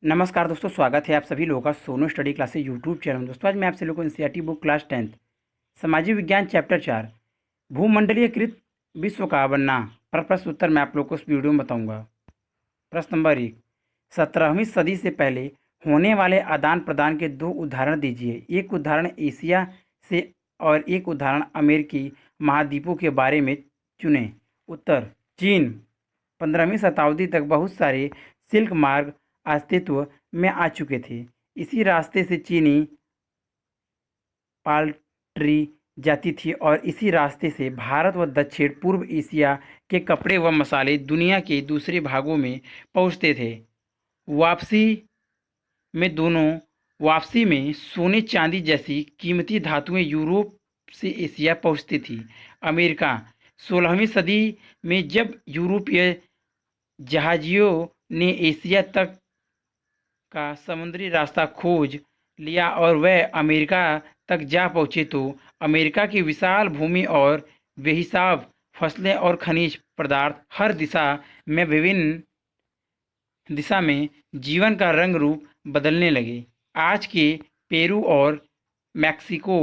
नमस्कार दोस्तों, स्वागत है आप सभी लोगों का Sonu study classes YouTube channel में। दोस्तों आज मैं आपसे लोगों को एनसीईआरटी बुक क्लास 10th सामाजिक विज्ञान चैप्टर 4 भूमंडलीयकृत विश्व का बनना पर प्रश्न उत्तर मैं आप लोग को इस वीडियो में बताऊंगा। प्रश्न नंबर 1, 17वीं सदी से पहले होने वाले आदान प्रदान के दो उदाहरण दीजिए। एक उदाहरण एशिया से और एक उदाहरण अमेरिकी महाद्वीपों के बारे में चुनें। उत्तर, चीन। 15वीं शताब्दी तक बहुत सारे सिल्क मार्ग अस्तित्व में आ चुके थे। इसी रास्ते से चीनी पाल्ट्री जाती थी और इसी रास्ते से भारत व दक्षिण पूर्व एशिया के कपड़े व मसाले दुनिया के दूसरे भागों में पहुंचते थे। वापसी वापसी में सोने चांदी जैसी कीमती धातुएं यूरोप से एशिया पहुंचती थी। अमेरिका 16वीं सदी में जब यूरोपीय जहाजियों ने एशिया तक का समुद्री रास्ता खोज लिया और वह अमेरिका तक जा पहुंचे तो अमेरिका की विशाल भूमि और बेहिसाब फसलें और खनिज पदार्थ हर दिशा में जीवन का रंग रूप बदलने लगे। आज के पेरू और मैक्सिको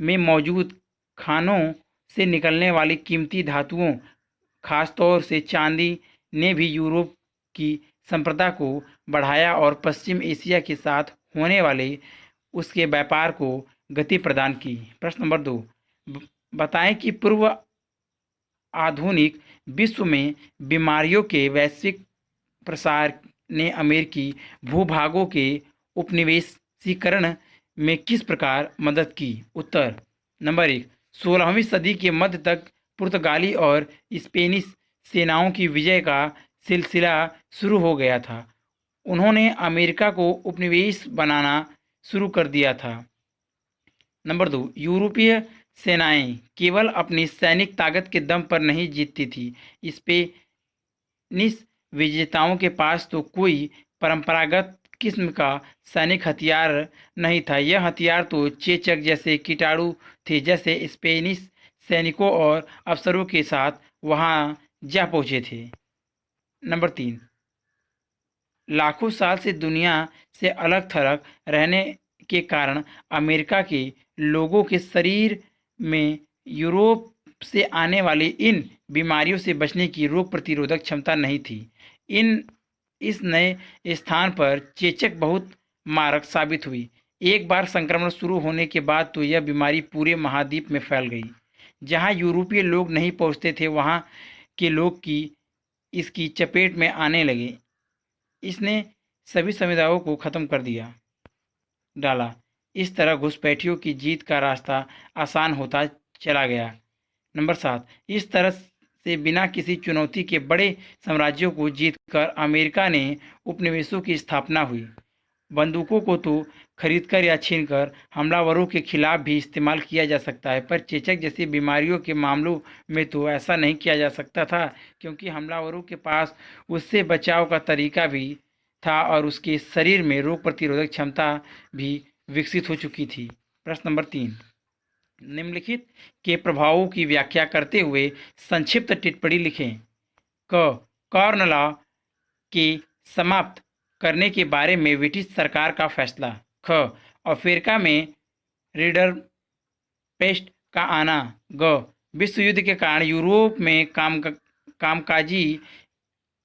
में मौजूद खानों से निकलने वाली कीमती धातुओं, खासतौर से चांदी, ने भी यूरोप की संप्रदा को बढ़ाया और पश्चिम एशिया के साथ होने वाले उसके व्यापार को गति प्रदान की। प्रश्न नंबर 2, बताएं कि पूर्व आधुनिक विश्व में बीमारियों के वैश्विक प्रसार ने अमेरिकी भूभागों के उपनिवेशीकरण में किस प्रकार मदद की। उत्तर, नंबर 1, 16वीं सदी के मध्य तक पुर्तगाली और स्पेनिश सेनाओं की विजय का सिलसिला शुरू हो गया था। उन्होंने अमेरिका को उपनिवेश बनाना शुरू कर दिया था। नंबर 2, यूरोपीय सेनाएं केवल अपनी सैनिक ताकत के दम पर नहीं जीतती थी। स्पेनिश विजेताओं के पास तो कोई परंपरागत किस्म का सैनिक हथियार नहीं था। यह हथियार तो चेचक जैसे कीटाणु थे जैसे स्पेनिश सैनिकों और अफसरों के साथ वहां जा पहुंचे थे। नंबर 3, लाखों साल से दुनिया से अलग थलग रहने के कारण अमेरिका के लोगों के शरीर में यूरोप से आने वाली इन बीमारियों से बचने की रोग प्रतिरोधक क्षमता नहीं थी। इस नए स्थान पर चेचक बहुत मारक साबित हुई। एक बार संक्रमण शुरू होने के बाद तो यह बीमारी पूरे महाद्वीप में फैल गई। जहां यूरोपीय लोग नहीं पहुंचते थे वहां के लोग की इसकी चपेट में आने लगे। इसने सभी समुदायों को खत्म कर डाला। इस तरह घुसपैठियों की जीत का रास्ता आसान होता चला गया। नंबर 7, इस तरह से बिना किसी चुनौती के बड़े साम्राज्यों को जीतकर अमेरिका ने उपनिवेशों की स्थापना हुई। बंदूकों को तो खरीदकर या छीनकर हमलावरों के खिलाफ भी इस्तेमाल किया जा सकता है, पर चेचक जैसी बीमारियों के मामलों में तो ऐसा नहीं किया जा सकता था, क्योंकि हमलावरों के पास उससे बचाव का तरीका भी था और उसके शरीर में रोग प्रतिरोधक क्षमता भी विकसित हो चुकी थी। प्रश्न नंबर 3, निम्नलिखित के प्रभावों की व्याख्या करते हुए संक्षिप्त टिप्पणी लिखें। क, कॉर्न लॉ के समाप्त करने के बारे में ब्रिटिश सरकार का फैसला। ख, अफ्रीका में रीडर पेस्ट का आना। ग, विश्व युद्ध के कारण यूरोप में कामकाजी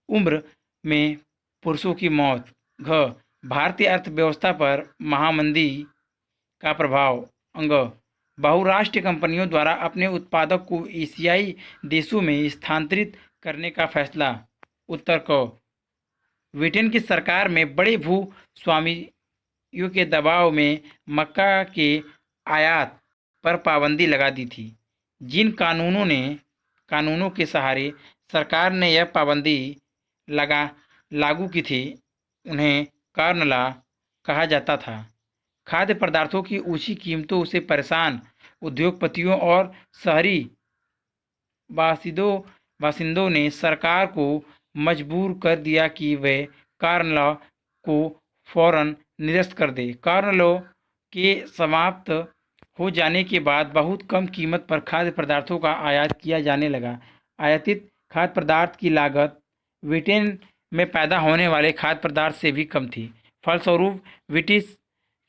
उम्र में पुरुषों की मौत। घ, भारतीय अर्थव्यवस्था पर महामंदी का प्रभाव। अंग, बहुराष्ट्रीय कंपनियों द्वारा अपने उत्पादक को एशियाई देशों में स्थानांतरित करने का फैसला। उत्तर क, ब्रिटेन की सरकार में बड़े भूस्वामियों के दबाव में मक्का के आयात पर पाबंदी लगा दी थी। जिन कानूनों के सहारे सरकार ने यह पाबंदी लागू की थी उन्हें कॉर्न लॉ कहा जाता था। खाद्य पदार्थों की ऊंची कीमतों से परेशान उद्योगपतियों और शहरी बासिंदों ने सरकार को मजबूर कर दिया कि वे कॉर्न लॉ को फौरन निरस्त कर दे। कॉर्न लॉ के समाप्त हो जाने के बाद बहुत कम कीमत पर खाद्य पदार्थों का आयात किया जाने लगा। आयातित खाद्य पदार्थ की लागत ब्रिटेन में पैदा होने वाले खाद्य पदार्थ से भी कम थी। फलस्वरूप ब्रिटिश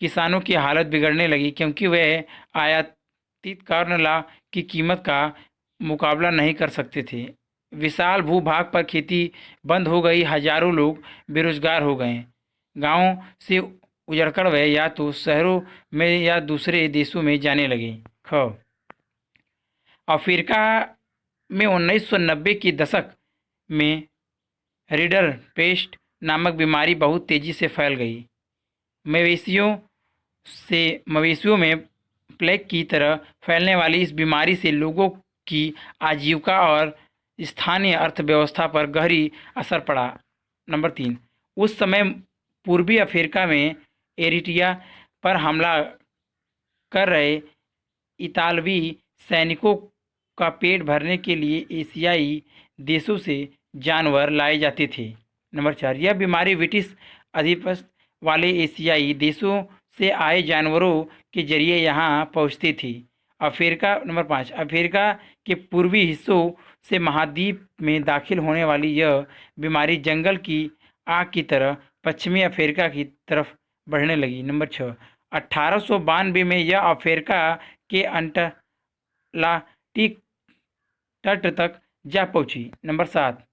किसानों की हालत बिगड़ने लगी, क्योंकि वे आयातित कर्नला की कीमत का मुकाबला नहीं कर सकते थे। विशाल भूभाग पर खेती बंद हो गई, हजारों लोग बेरोजगार हो गए, गांवों से उजड़कर वे या तो शहरों में या दूसरे देशों में जाने लगे। ख अफ्रीका में 1990 के दशक में रीडर पेस्ट नामक बीमारी बहुत तेजी से फैल गई। मवेशियों मवेशियों में प्लेग की तरह फैलने वाली इस बीमारी से लोगों की आजीविका और स्थानीय अर्थव्यवस्था पर गहरी असर पड़ा। नंबर 3, उस समय पूर्वी अफ्रीका में एरिट्रिया पर हमला कर रहे इतालवी सैनिकों का पेट भरने के लिए एशियाई देशों से जानवर लाए जाते थे। नंबर 4, यह बीमारी ब्रिटिश आधिपत्य वाले एशियाई देशों से आए जानवरों के जरिए यहाँ पहुँचती थी। नंबर 5, अफ्रीका के पूर्वी हिस्सों से महाद्वीप में दाखिल होने वाली यह बीमारी जंगल की आग की तरह पश्चिमी अफ्रीका की तरफ बढ़ने लगी। नंबर 6, 1892 में यह अफ्रीका के अटलांटिक तट तक जा पहुंची। नंबर 7,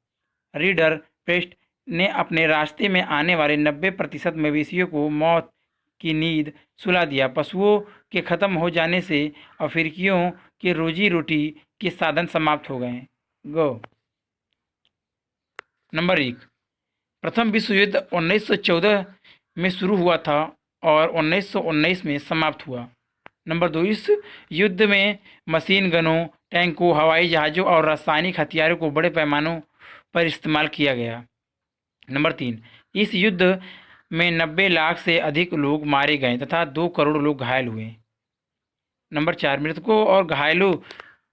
रीडर पेस्ट ने अपने रास्ते में आने वाले 90% मवेशियों को मौत की नींद सुला दिया। पशुओं के खत्म हो जाने से अफ्रीकियों के रोजी रोटी के साधन समाप्त हो गए। गो नंबर 1, प्रथम विश्व युद्ध 1914 में शुरू हुआ था और 1919 में समाप्त हुआ। नंबर 2, इस युद्ध में मशीन गनों, टैंकों, हवाई जहाज़ों और रासायनिक हथियारों को बड़े पैमानों पर इस्तेमाल किया गया। नंबर 3, इस युद्ध में 90 लाख से अधिक लोग मारे गए तथा 2 करोड़ लोग घायल हुए। नंबर 4, मृतकों और घायलों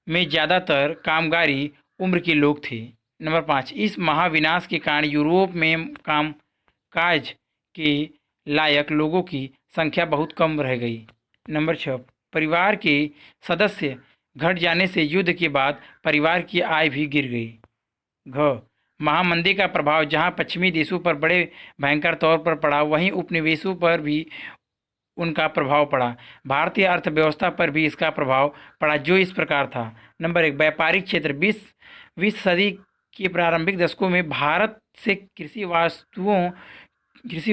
में ज़्यादातर कामगारी उम्र के लोग थे। नंबर 5, इस महाविनाश के कारण यूरोप में कामकाज के लायक लोगों की संख्या बहुत कम रह गई। नंबर 6, परिवार के सदस्य घट जाने से युद्ध के बाद परिवार की आय भी गिर गई। घ महामंदी का प्रभाव जहां पश्चिमी देशों पर बड़े भयंकर तौर पर पड़ा, वहीं उपनिवेशों पर भी उनका प्रभाव पड़ा। भारतीय अर्थव्यवस्था पर भी इसका प्रभाव पड़ा, जो इस प्रकार था। नंबर 1, व्यापारिक क्षेत्र। 20वीं सदी के प्रारंभिक दशकों में भारत से कृषि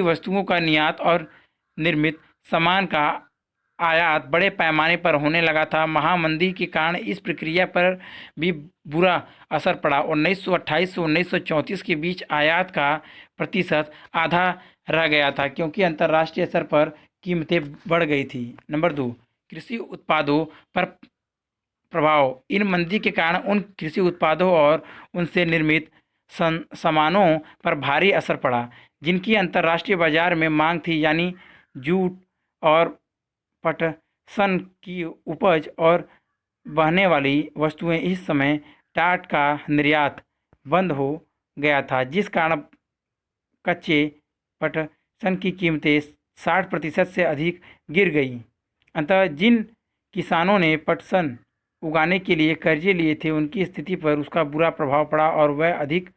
वस्तुओं का निर्यात और निर्मित सामान का आयात बड़े पैमाने पर होने लगा था। महामंदी के कारण इस प्रक्रिया पर भी बुरा असर पड़ा। 1928 से 1934 के बीच आयात का प्रतिशत आधा रह गया था, क्योंकि अंतर्राष्ट्रीय स्तर पर कीमतें बढ़ गई थी। नंबर 2, कृषि उत्पादों पर प्रभाव। इन मंदी के कारण उन कृषि उत्पादों और उनसे निर्मित सामानों पर भारी असर पड़ा जिनकी अंतर्राष्ट्रीय बाजार में मांग थी, यानी जूट और पटसन की उपज और बहने वाली वस्तुएं। इस समय टाट का निर्यात बंद हो गया था, जिस कारण कच्चे पटसन की कीमतें 60% से अधिक गिर गई। अतः जिन किसानों ने पटसन उगाने के लिए कर्जे लिए थे, उनकी स्थिति पर उसका बुरा प्रभाव पड़ा और वह अधिक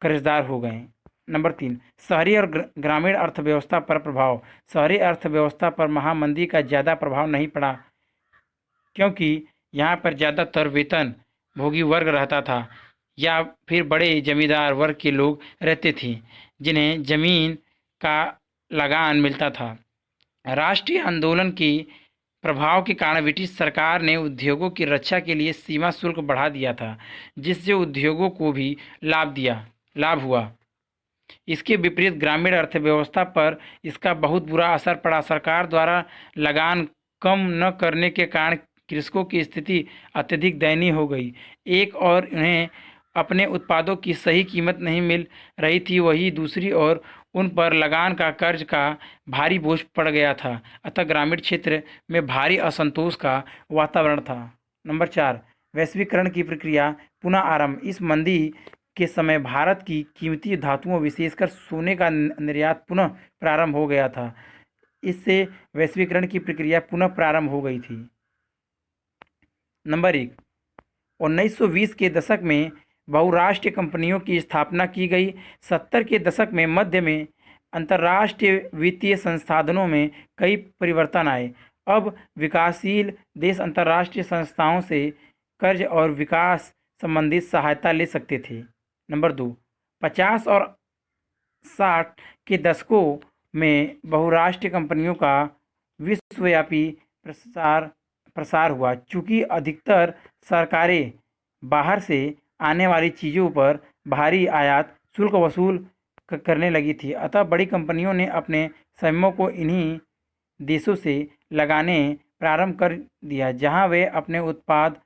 कर्जदार हो गए। नंबर 3, शहरी और ग्रामीण अर्थव्यवस्था पर प्रभाव। शहरी अर्थव्यवस्था पर महामंदी का ज़्यादा प्रभाव नहीं पड़ा, क्योंकि यहाँ पर ज़्यादातर वेतन भोगी वर्ग रहता था या फिर बड़े जमींदार वर्ग के लोग रहते थे, जिन्हें जमीन का लगान मिलता था। राष्ट्रीय आंदोलन के प्रभाव के कारण ब्रिटिश सरकार ने उद्योगों की रक्षा के लिए सीमा शुल्क बढ़ा दिया था, जिससे उद्योगों को भी लाभ हुआ। इसके विपरीत ग्रामीण अर्थव्यवस्था पर इसका बहुत बुरा असर पड़ा। सरकार द्वारा लगान कम न करने के कारण कृषकों की स्थिति अत्यधिक दयनीय हो गई। एक और उन्हें अपने उत्पादों की सही कीमत नहीं मिल रही थी, वहीं दूसरी ओर उन पर लगान का कर्ज का भारी बोझ पड़ गया था। अतः ग्रामीण क्षेत्र में भारी असंतोष का वातावरण था। नंबर 4, वैश्वीकरण की प्रक्रिया पुनः आरंभ। इस मंदी के समय भारत की कीमती धातुओं, विशेषकर सोने का निर्यात पुनः प्रारंभ हो गया था। इससे वैश्वीकरण की प्रक्रिया पुनः प्रारंभ हो गई थी। नंबर 1, 1920 के दशक में बहुराष्ट्रीय कंपनियों की स्थापना की गई। 70 के दशक में मध्य में अंतर्राष्ट्रीय वित्तीय संसाधनों में कई परिवर्तन आए। अब विकासशील देश अंतर्राष्ट्रीय संस्थाओं से कर्ज और विकास संबंधित सहायता ले सकते थे। नंबर 2, 50 और 60 के दशकों में बहुराष्ट्रीय कंपनियों का विश्वव्यापी प्रसार हुआ। चूँकि अधिकतर सरकारें बाहर से आने वाली चीज़ों पर भारी आयात शुल्क वसूल करने लगी थी, अतः बड़ी कंपनियों ने अपने समूहों को इन्हीं देशों से लगाने प्रारंभ कर दिया जहां वे अपने उत्पाद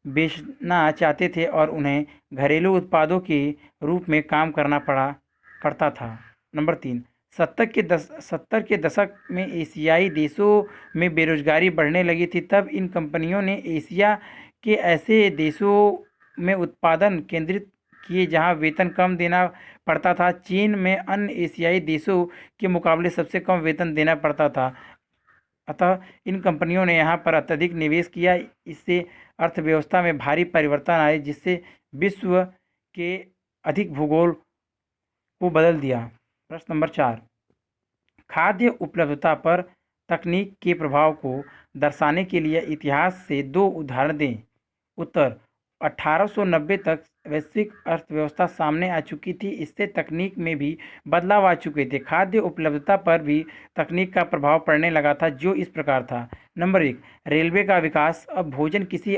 बेचना चाहते थे और उन्हें घरेलू उत्पादों के रूप में काम करना पड़ता था। नंबर 3, 70 के दशक में एशियाई देशों में बेरोजगारी बढ़ने लगी थी। तब इन कंपनियों ने एशिया के ऐसे देशों में उत्पादन केंद्रित किए जहां वेतन कम देना पड़ता था। चीन में अन्य एशियाई देशों के मुकाबले सबसे कम वेतन देना पड़ता था, अतः इन कंपनियों ने यहाँ पर अत्यधिक निवेश किया। इससे अर्थव्यवस्था में भारी परिवर्तन आए जिससे विश्व के अधिक भूगोल को बदल दिया। प्रश्न नंबर 4, खाद्य उपलब्धता पर तकनीक के प्रभाव को दर्शाने के लिए इतिहास से 2 उदाहरण दें। उत्तर, 1890 तक वैश्विक अर्थव्यवस्था सामने आ चुकी थी, इससे तकनीक में भी बदलाव आ चुके थे। खाद्य उपलब्धता पर भी तकनीक का प्रभाव पड़ने लगा था, जो इस प्रकार था। नंबर 1, रेलवे का विकास। अब भोजन किसी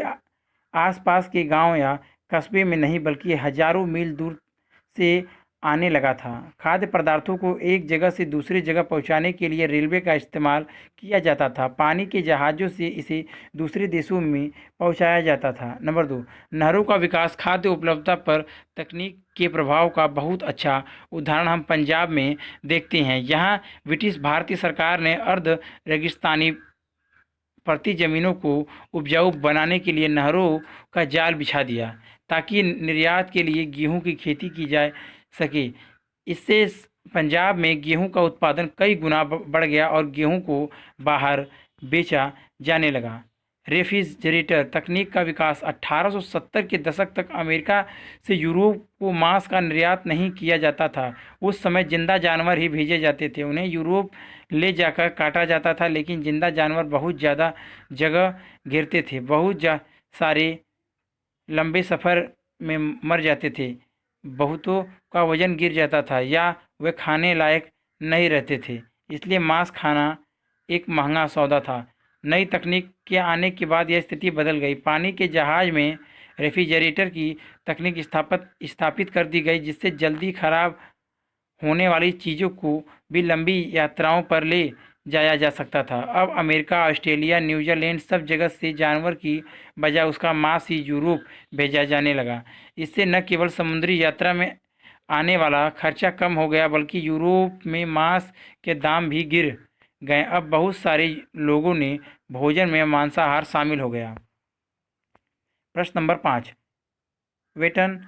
आसपास के गांव या कस्बे में नहीं बल्कि हजारों मील दूर से आने लगा था। खाद्य पदार्थों को एक जगह से दूसरी जगह पहुंचाने के लिए रेलवे का इस्तेमाल किया जाता था। पानी के जहाज़ों से इसे दूसरे देशों में पहुंचाया जाता था। नंबर 2, नहरों का विकास। खाद्य उपलब्धता पर तकनीक के प्रभाव का बहुत अच्छा उदाहरण हम पंजाब में देखते हैं। यहाँ ब्रिटिश भारतीय सरकार ने अर्ध रेगिस्तानी पड़ती ज़मीनों को उपजाऊ बनाने के लिए नहरों का जाल बिछा दिया ताकि निर्यात के लिए गेहूं की खेती की जा सके। इससे पंजाब में गेहूं का उत्पादन कई गुना बढ़ गया और गेहूं को बाहर बेचा जाने लगा। रेफ्रिजरेटर तकनीक का विकास। 1870 के दशक तक अमेरिका से यूरोप को मांस का निर्यात नहीं किया जाता था। उस समय जिंदा जानवर ही भेजे जाते थे, उन्हें यूरोप ले जाकर काटा जाता था, लेकिन जिंदा जानवर बहुत ज़्यादा जगह घेरते थे, बहुत सारे लंबे सफ़र में मर जाते थे, बहुतों का वजन गिर जाता था या वे खाने लायक नहीं रहते थे, इसलिए मांस खाना एक महंगा सौदा था। नई तकनीक के आने के बाद यह स्थिति बदल गई। पानी के जहाज़ में रेफ्रिजरेटर की तकनीक स्थापित कर दी गई, जिससे जल्दी खराब होने वाली चीज़ों को भी लंबी यात्राओं पर ले जाया जा सकता था। अब अमेरिका, ऑस्ट्रेलिया, न्यूजीलैंड सब जगह से जानवर की बजाय उसका मांस ही यूरोप भेजा जाने लगा। इससे न केवल समुद्री यात्रा में आने वाला खर्चा कम हो गया बल्कि यूरोप में मांस के दाम भी गिर गए। अब बहुत सारे लोगों ने भोजन में मांसाहार शामिल हो गया। प्रश्न नंबर 5, वेटन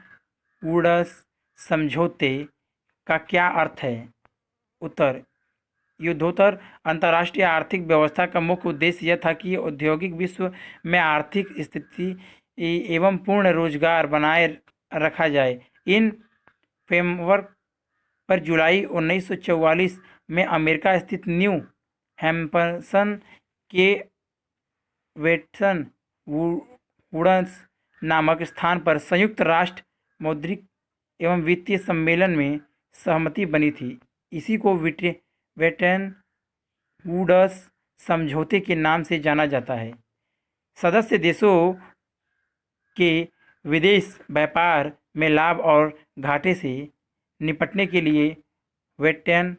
वुड्स समझौते का क्या अर्थ है? उत्तर, युद्धोत्तर अंतर्राष्ट्रीय आर्थिक व्यवस्था का मुख्य उद्देश्य यह था कि औद्योगिक विश्व में आर्थिक स्थिति एवं पूर्ण रोजगार बनाए रखा जाए। इन फ्रेमवर्क पर जुलाई 1944 में अमेरिका स्थित न्यू हैम्पशन के वेटन वुड्स नामक स्थान पर संयुक्त राष्ट्र मौद्रिक एवं वित्तीय सम्मेलन में सहमति बनी थी। इसी को वेटन वुड्स समझौते के नाम से जाना जाता है। सदस्य देशों के विदेश व्यापार में लाभ और घाटे से निपटने के लिए वेटन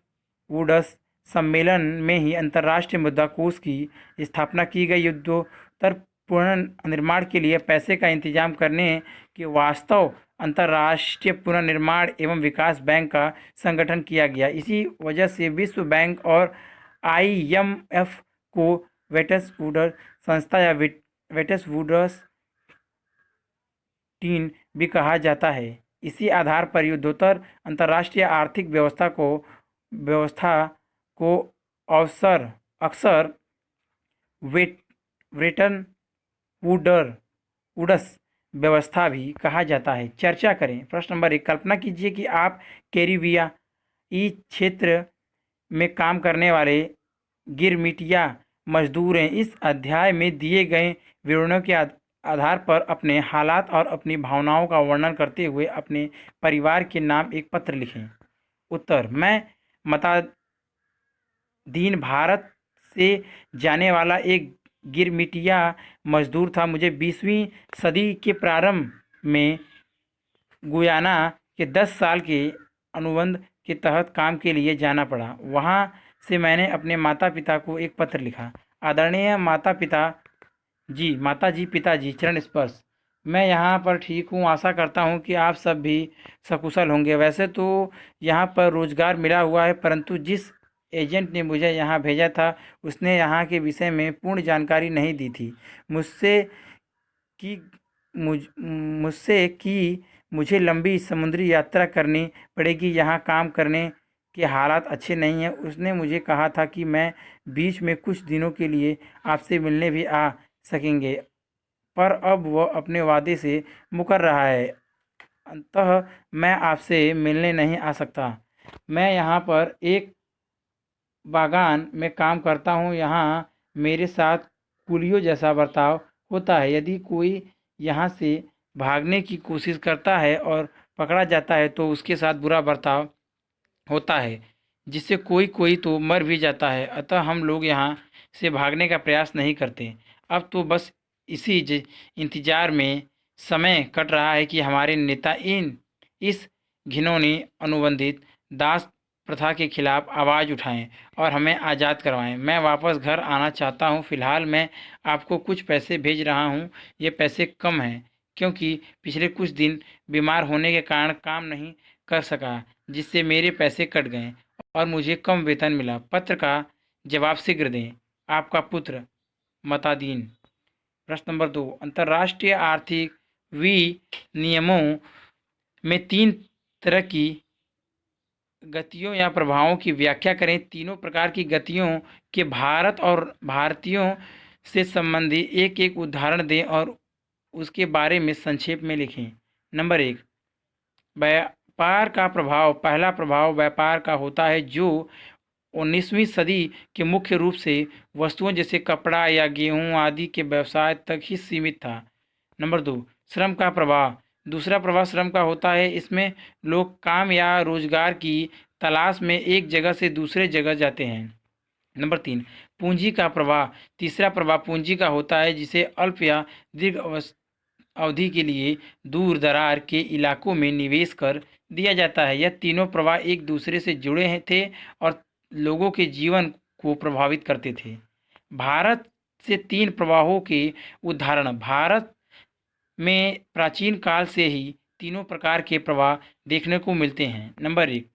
वुड्स सम्मेलन में ही अंतर्राष्ट्रीय मुद्रा कोष की स्थापना की गई। युद्धोत्तर पुनर्निर्माण के लिए पैसे का इंतजाम करने के वास्तव अंतर्राष्ट्रीय पुनर्निर्माण एवं विकास बैंक का संगठन किया गया। इसी वजह से विश्व बैंक और IMF को वेटन वुड्स संस्था या वेटन वुड्स टीम भी कहा जाता है। इसी आधार पर युद्धोत्तर अंतर्राष्ट्रीय आर्थिक व्यवस्था को अक्सर वेटन वुड्स व्यवस्था भी कहा जाता है। चर्चा करें। प्रश्न नंबर 1, कल्पना कीजिए कि आप कैरिबिया इस क्षेत्र में काम करने वाले गिरमिटिया मजदूर हैं। इस अध्याय में दिए गए विवरणों के आधार पर अपने हालात और अपनी भावनाओं का वर्णन करते हुए अपने परिवार के नाम एक पत्र लिखें। उत्तर: मैं मतादीन भारत से जाने वाला एक गिरमिटिया मजदूर था। मुझे 20वीं सदी के प्रारंभ में गुयाना के 10 साल के अनुबंध के तहत काम के लिए जाना पड़ा। वहाँ से मैंने अपने माता पिता को एक पत्र लिखा। आदरणीय माता जी पिताजी, चरण स्पर्श। मैं यहाँ पर ठीक हूँ। आशा करता हूँ कि आप सब भी सकुशल होंगे। वैसे तो यहाँ पर रोजगार मिला हुआ है, परंतु जिस एजेंट ने मुझे यहाँ भेजा था उसने यहाँ के विषय में पूर्ण जानकारी नहीं दी थी। मुझसे कि मुझे लंबी समुद्री यात्रा करनी पड़ेगी, यहाँ काम करने के हालात अच्छे नहीं हैं। उसने मुझे कहा था कि मैं बीच में कुछ दिनों के लिए आपसे मिलने भी आ सकेंगे, पर अब वह अपने वादे से मुकर रहा है। अतः मैं आपसे मिलने नहीं आ सकता। मैं यहाँ पर एक बागान में काम करता हूँ। यहाँ मेरे साथ कुलियों जैसा बर्ताव होता है। यदि कोई यहाँ से भागने की कोशिश करता है और पकड़ा जाता है तो उसके साथ बुरा बर्ताव होता है, जिससे कोई कोई तो मर भी जाता है। अतः हम लोग यहाँ से भागने का प्रयास नहीं करते। अब तो बस इंतजार में समय कट रहा है कि हमारे नेता इस घिनौनी अनुबंधित दास प्रथा के खिलाफ आवाज़ उठाएं और हमें आज़ाद करवाएं। मैं वापस घर आना चाहता हूं। फिलहाल मैं आपको कुछ पैसे भेज रहा हूं। ये पैसे कम हैं क्योंकि पिछले कुछ दिन बीमार होने के कारण काम नहीं कर सका, जिससे मेरे पैसे कट गए और मुझे कम वेतन मिला। पत्र का जवाब शीघ्र दें। आपका पुत्र, मतादीन। प्रश्न नंबर 2, अंतर्राष्ट्रीय आर्थिक विनियमों में 3 तरह की गतियों या प्रभावों की व्याख्या करें। तीनों प्रकार की गतियों के भारत और भारतीयों से संबंधी एक एक उदाहरण दें और उसके बारे में संक्षेप में लिखें। नंबर 1, व्यापार का प्रभाव। पहला प्रभाव व्यापार का होता है, जो 19वीं सदी के मुख्य रूप से वस्तुओं जैसे कपड़ा या गेहूं आदि के व्यवसाय तक ही सीमित था। नंबर 2, श्रम का प्रभाव। दूसरा प्रभाव श्रम का होता है। इसमें लोग काम या रोजगार की तलाश में एक जगह से दूसरे जगह जाते हैं। नंबर 3, पूंजी का प्रभाव। तीसरा प्रभाव पूंजी का होता है, जिसे अल्प या दीर्घ अवधि के लिए दूर दरार के इलाकों में निवेश कर दिया जाता है। यह तीनों प्रवाह एक दूसरे से जुड़े थे और लोगों के जीवन को प्रभावित करते थे। भारत से 3 प्रवाहों के उदाहरण। भारत में प्राचीन काल से ही तीनों प्रकार के प्रवाह देखने को मिलते हैं। नंबर 1,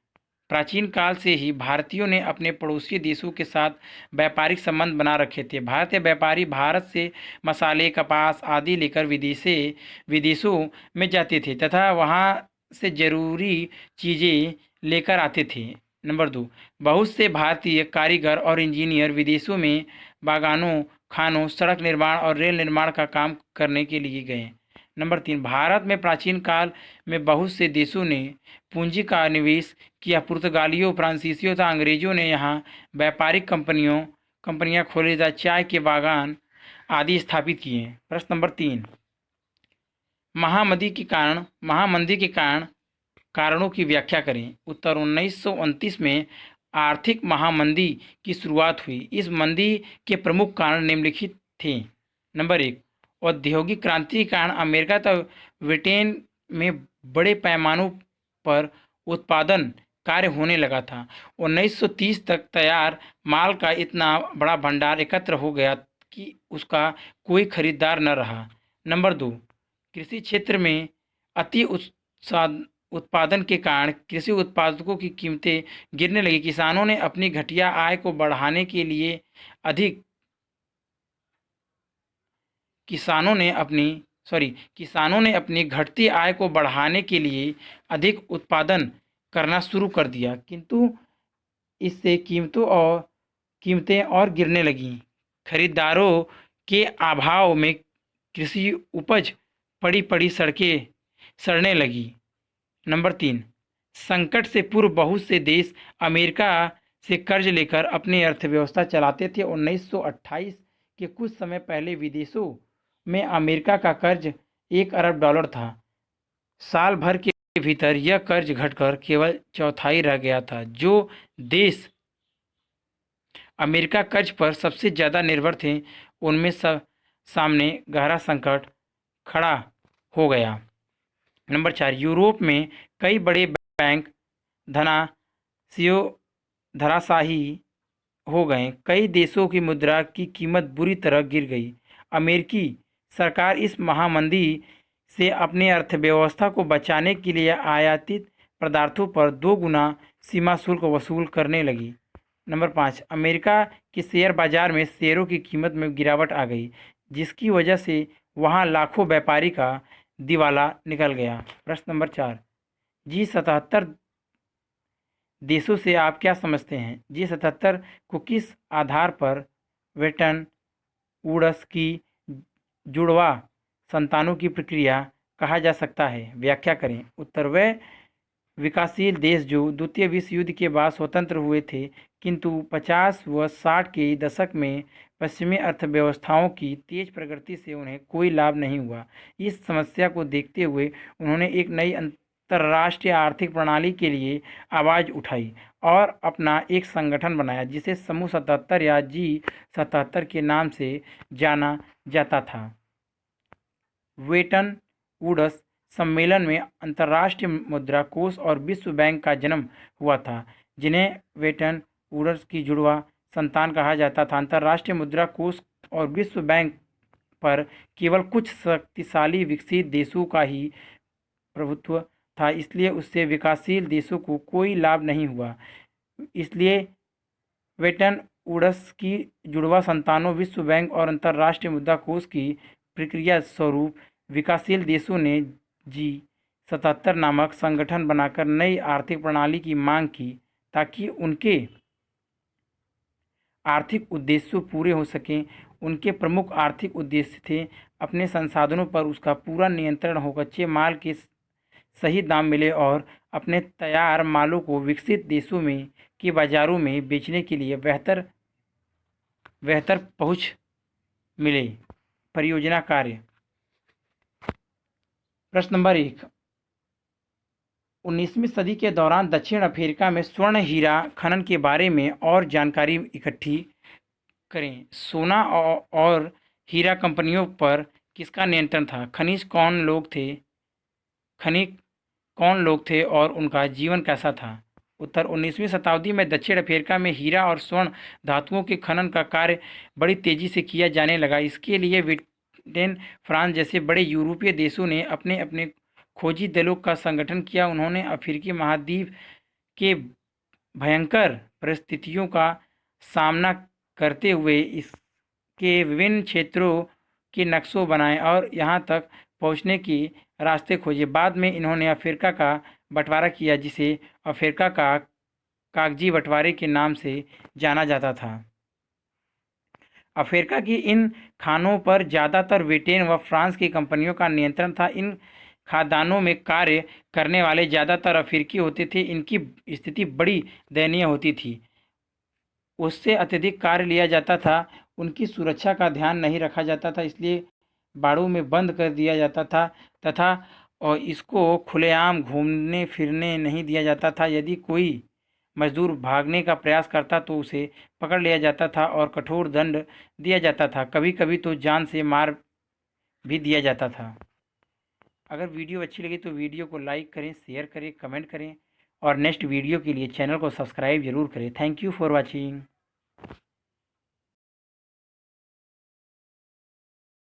प्राचीन काल से ही भारतीयों ने अपने पड़ोसी देशों के साथ व्यापारिक संबंध बना रखे थे। भारतीय व्यापारी भारत से मसाले, कपास आदि लेकर विदेशों में जाते थे तथा वहां से जरूरी चीज़ें लेकर आते थे। नंबर 2, बहुत से भारतीय कारीगर और इंजीनियर विदेशों में बागानों, खानों, सड़क निर्माण और रेल निर्माण का काम करने के लिए गए। नंबर 3, भारत में प्राचीन काल में बहुत से देशों ने पूंजी का निवेश किया। पुर्तगालियों, फ्रांसीसियों तथा अंग्रेजों ने यहाँ व्यापारिक कंपनियां खोली तथा चाय के बागान आदि स्थापित किए। प्रश्न नंबर 3, महामंदी के कारणों की व्याख्या करें। उत्तर: 1929 में आर्थिक महामंदी की शुरुआत हुई। इस मंदी के प्रमुख कारण निम्नलिखित थे। नंबर 1, औद्योगिक क्रांति के कारण अमेरिका तथा ब्रिटेन में बड़े पैमानों पर उत्पादन कार्य होने लगा था। 1930 तक तैयार माल का इतना बड़ा भंडार एकत्र हो गया कि उसका कोई खरीदार न रहा। नंबर 2, कृषि क्षेत्र में अति उत्पादन के कारण कृषि उत्पादकों की कीमतें गिरने लगी। किसानों ने अपनी घटिया आय को बढ़ाने के लिए अधिक किसानों ने अपनी घटती आय को बढ़ाने के लिए अधिक उत्पादन करना शुरू कर दिया, किंतु इससे कीमतें और गिरने लगीं। खरीदारों के अभाव में कृषि उपज पड़ी सड़ने लगी। नंबर 3, संकट से पूर्व बहुत से देश अमेरिका से कर्ज लेकर अपनी अर्थव्यवस्था चलाते थे। 1928 के कुछ समय पहले विदेशों में अमेरिका का कर्ज $1 अरब था। साल भर के भीतर यह कर्ज घटकर केवल चौथाई रह गया था। जो देश अमेरिका कर्ज पर सबसे ज़्यादा निर्भर थे, उनमें सामने गहरा संकट खड़ा हो गया। नंबर 4, यूरोप में कई बड़े बैंक धराशायी हो गए। कई देशों की मुद्रा की कीमत बुरी तरह गिर गई। अमेरिकी सरकार इस महामंदी से अपनी अर्थव्यवस्था को बचाने के लिए आयातित पदार्थों पर 2 गुना सीमा शुल्क वसूल करने लगी। नंबर 5, अमेरिका के शेयर बाजार में शेयरों की कीमत में गिरावट आ गई, जिसकी वजह से वहां लाखों व्यापारी का दिवाला निकल गया। प्रश्न नंबर 4, G77 देशों से आप क्या समझते हैं? G77 को किस आधार पर ब्रेटन वुड्स की जुड़वा संतानों की प्रक्रिया कहा जा सकता है? व्याख्या करें। उत्तर, वह विकासशील देश जो द्वितीय विश्व युद्ध के बाद स्वतंत्र हुए थे, किंतु 50 व 60 के दशक में पश्चिमी अर्थव्यवस्थाओं की तेज प्रगति से उन्हें कोई लाभ नहीं हुआ। इस समस्या को देखते हुए उन्होंने एक नई अंतर्राष्ट्रीय आर्थिक प्रणाली के लिए आवाज़ उठाई और अपना एक संगठन बनाया, जिसे समूह 77 या G77 के नाम से जाना जाता था। ब्रेटन वुड्स सम्मेलन में अंतर्राष्ट्रीय मुद्रा कोष और विश्व बैंक का जन्म हुआ था, जिन्हें ब्रेटन वुड्स की जुड़वा संतान कहा जाता था। अंतर्राष्ट्रीय मुद्रा कोष और विश्व बैंक पर केवल कुछ शक्तिशाली विकसित देशों का ही प्रभुत्व था, इसलिए उससे विकासशील देशों को कोई लाभ नहीं हुआ। इसलिए ब्रेटन वुड्स की जुड़वा संतानों, विश्व बैंक और अंतर्राष्ट्रीय मुद्रा कोष की प्रक्रिया स्वरूप विकासशील देशों ने G77 नामक संगठन बनाकर नई आर्थिक प्रणाली की मांग की, ताकि उनके आर्थिक उद्देश्य पूरे हो सकें। उनके प्रमुख आर्थिक उद्देश्य थे अपने संसाधनों पर उसका पूरा नियंत्रण हो, कच्चे माल के सही दाम मिले और अपने तैयार मालों को विकसित देशों में के बाज़ारों में बेचने के लिए बेहतर पहुंच मिले। परियोजना कार्य। प्रश्न नंबर 1, 19वीं सदी के दौरान दक्षिण अफ्रीका में स्वर्ण हीरा खनन के बारे में और जानकारी इकट्ठी करें। सोना और हीरा कंपनियों पर किसका नियंत्रण था? खनिज कौन लोग थे और उनका जीवन कैसा था? उत्तर, 19वीं शताब्दी में दक्षिण अफ्रीका में हीरा और स्वर्ण धातुओं के खनन का कार्य बड़ी तेजी से किया जाने लगा। इसके लिए ब्रिटेन, फ्रांस जैसे बड़े यूरोपीय देशों ने अपने अपने खोजी दलों का संगठन किया। उन्होंने अफ्रीकी महाद्वीप के भयंकर परिस्थितियों का सामना करते हुए इसके विभिन्न क्षेत्रों के नक्शों बनाए और यहाँ तक पहुँचने के रास्ते खोजे। बाद में इन्होंने अफ्रीका का बंटवारा किया, जिसे अफ्रीका का कागजी बंटवारे के नाम से जाना जाता था। अफ्रीका की इन खानों पर ज़्यादातर ब्रिटेन व फ्रांस की कंपनियों का नियंत्रण था। इन खादानों में कार्य करने वाले ज़्यादातर अफ्रीकी होते थे। इनकी स्थिति बड़ी दयनीय होती थी, उससे अत्यधिक कार्य लिया जाता था, उनकी सुरक्षा का ध्यान नहीं रखा जाता था, इसलिए बाड़ों में बंद कर दिया जाता था तथा और इसको खुलेआम घूमने फिरने नहीं दिया जाता था। यदि कोई मजदूर भागने का प्रयास करता तो उसे पकड़ लिया जाता था और कठोर दंड दिया जाता था। कभी कभी तो जान से मार भी दिया जाता था। अगर वीडियो अच्छी लगी तो वीडियो को लाइक करें, शेयर करें, कमेंट करें और नेक्स्ट वीडियो के लिए चैनल को सब्सक्राइब जरूर करें। Thank you for watching.